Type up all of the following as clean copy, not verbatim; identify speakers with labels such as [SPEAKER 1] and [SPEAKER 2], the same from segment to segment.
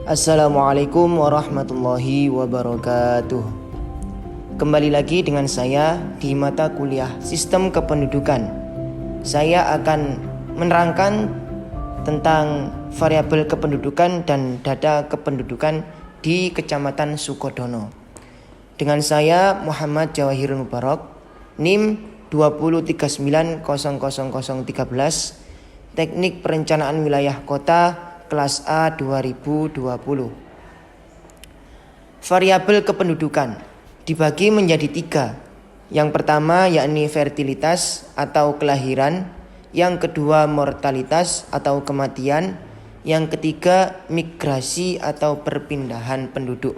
[SPEAKER 1] Assalamualaikum warahmatullahi wabarakatuh. Kembali lagi dengan saya di mata kuliah Sistem Kependudukan. Saya akan menerangkan tentang variabel kependudukan dan data kependudukan di Kecamatan Sukodono. Dengan saya Muhammad Jawahirul Mubarak, NIM 203900013, Teknik Perencanaan Wilayah Kota kelas A 2020. Variabel kependudukan dibagi menjadi 3. Yang pertama yakni fertilitas atau kelahiran, yang kedua mortalitas atau kematian, yang ketiga migrasi atau perpindahan penduduk.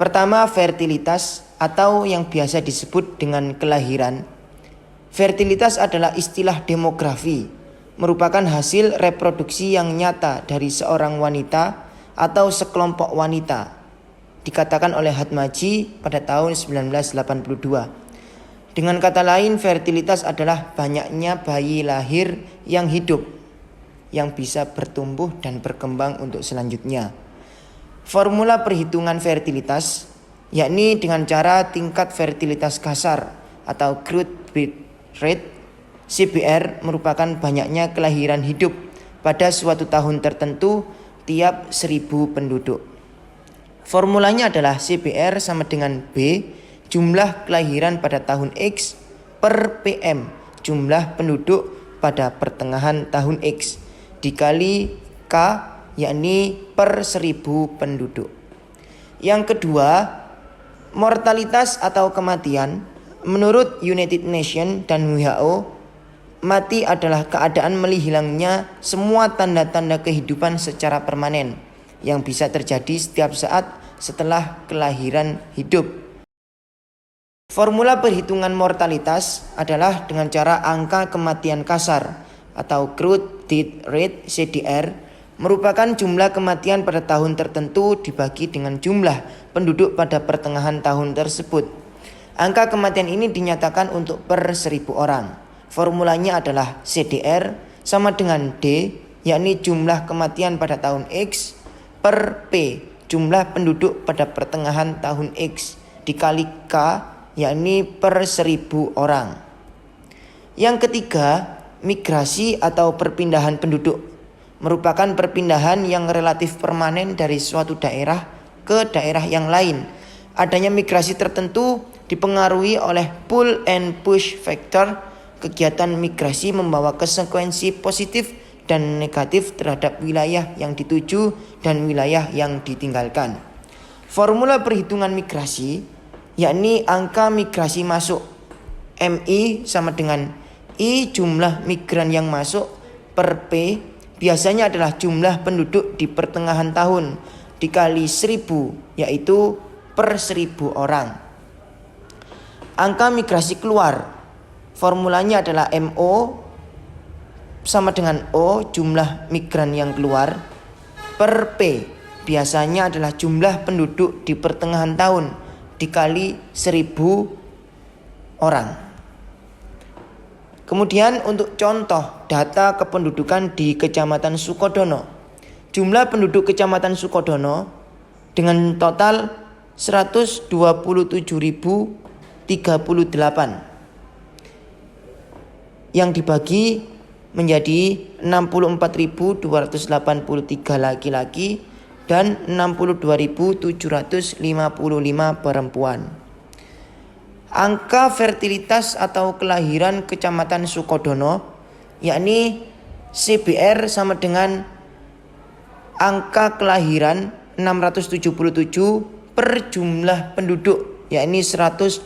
[SPEAKER 1] Pertama, fertilitas atau yang biasa disebut dengan kelahiran. Fertilitas adalah istilah demografi, merupakan hasil reproduksi yang nyata dari seorang wanita atau sekelompok wanita, dikatakan oleh Hatmaji pada tahun 1982. Dengan kata lain, fertilitas adalah banyaknya bayi lahir yang hidup, yang bisa bertumbuh dan berkembang untuk selanjutnya. Formula perhitungan fertilitas yakni dengan cara tingkat fertilitas kasar atau growth rate. CBR merupakan banyaknya kelahiran hidup pada suatu tahun tertentu tiap 1000 penduduk. Formulanya adalah CBR sama dengan B, jumlah kelahiran pada tahun X, per PM, jumlah penduduk pada pertengahan tahun X, dikali K, yakni per 1000 penduduk. Yang kedua, mortalitas atau kematian. Menurut United Nations dan WHO, mati adalah keadaan hilangnya semua tanda-tanda kehidupan secara permanen yang bisa terjadi setiap saat setelah kelahiran hidup. Formula perhitungan mortalitas adalah dengan cara angka kematian kasar atau growth death rate CDR, merupakan jumlah kematian pada tahun tertentu dibagi dengan jumlah penduduk pada pertengahan tahun tersebut. Angka kematian ini dinyatakan untuk per 1000 orang. Formulanya adalah CDR sama dengan D, yakni jumlah kematian pada tahun X, per P, jumlah penduduk pada pertengahan tahun X, dikali K, yakni per 1000 orang. Yang ketiga, migrasi atau perpindahan penduduk, merupakan perpindahan yang relatif permanen dari suatu daerah ke daerah yang lain. Adanya migrasi tertentu dipengaruhi oleh pull and push factor. Kegiatan migrasi membawa konsekuensi positif dan negatif terhadap wilayah yang dituju dan wilayah yang ditinggalkan. Formula perhitungan migrasi yakni angka migrasi masuk, MI sama dengan I jumlah migran yang masuk, per P biasanya adalah jumlah penduduk di pertengahan tahun, dikali 1000, yaitu per 1000 orang. Angka migrasi keluar, formulanya adalah MO sama dengan O jumlah migran yang keluar, per P biasanya adalah jumlah penduduk di pertengahan tahun dikali 1000 orang. Kemudian untuk contoh data kependudukan di Kecamatan Sukodono. Jumlah penduduk Kecamatan Sukodono dengan total 127.038 yang dibagi menjadi 64.283 laki-laki dan 62.755 perempuan. Angka fertilitas atau kelahiran Kecamatan Sukodono yakni CBR sama dengan angka kelahiran 677 per jumlah penduduk yakni 127.038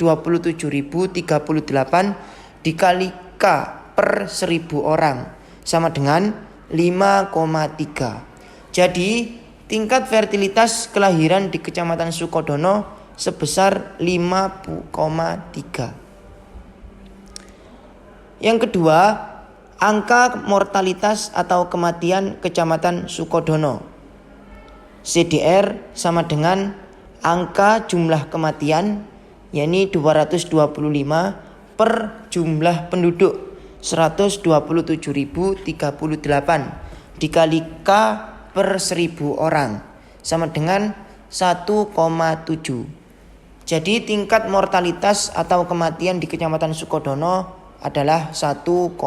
[SPEAKER 1] dikali K per 1000 orang sama dengan 5,3. Jadi tingkat fertilitas kelahiran di Kecamatan Sukodono sebesar 5,3. Yang kedua, angka mortalitas atau kematian Kecamatan Sukodono. CDR sama dengan angka jumlah kematian yakni 225 per jumlah penduduk 127.038 dikali K per 1000 orang, sama dengan 1,7. Jadi tingkat mortalitas atau kematian di Kecamatan Sukodono adalah 1,7.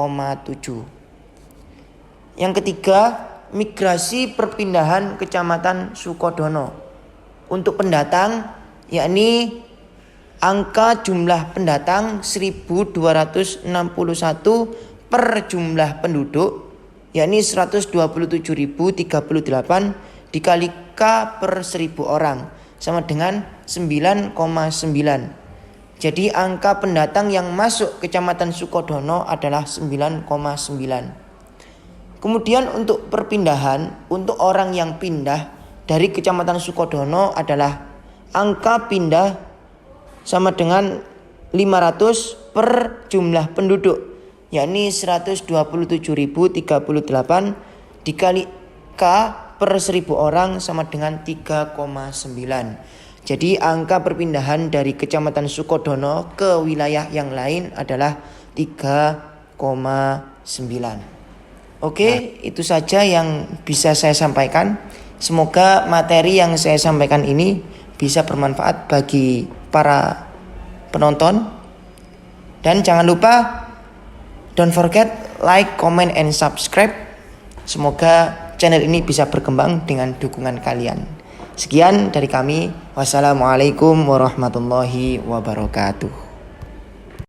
[SPEAKER 1] Yang ketiga, migrasi perpindahan Kecamatan Sukodono. Untuk pendatang, yakni angka jumlah pendatang 1261 per jumlah penduduk, yakni 127.038 dikali K per 1000 orang, sama dengan 9,9. Jadi angka pendatang yang masuk Kecamatan Sukodono adalah 9,9. Kemudian untuk perpindahan, untuk orang yang pindah dari Kecamatan Sukodono adalah angka pindah sama dengan 500 per jumlah penduduk, yakni 127.038 dikali K per 1000 orang sama dengan 3,9. Jadi angka perpindahan dari Kecamatan Sukodono ke wilayah yang lain adalah 3,9. Oke, itu saja yang bisa saya sampaikan. Semoga materi yang saya sampaikan ini bisa bermanfaat bagi para penonton. Dan jangan lupa, don't forget like, comment, and subscribe. Semoga channel ini bisa berkembang dengan dukungan kalian. Sekian dari kami. Wassalamualaikum warahmatullahi wabarakatuh.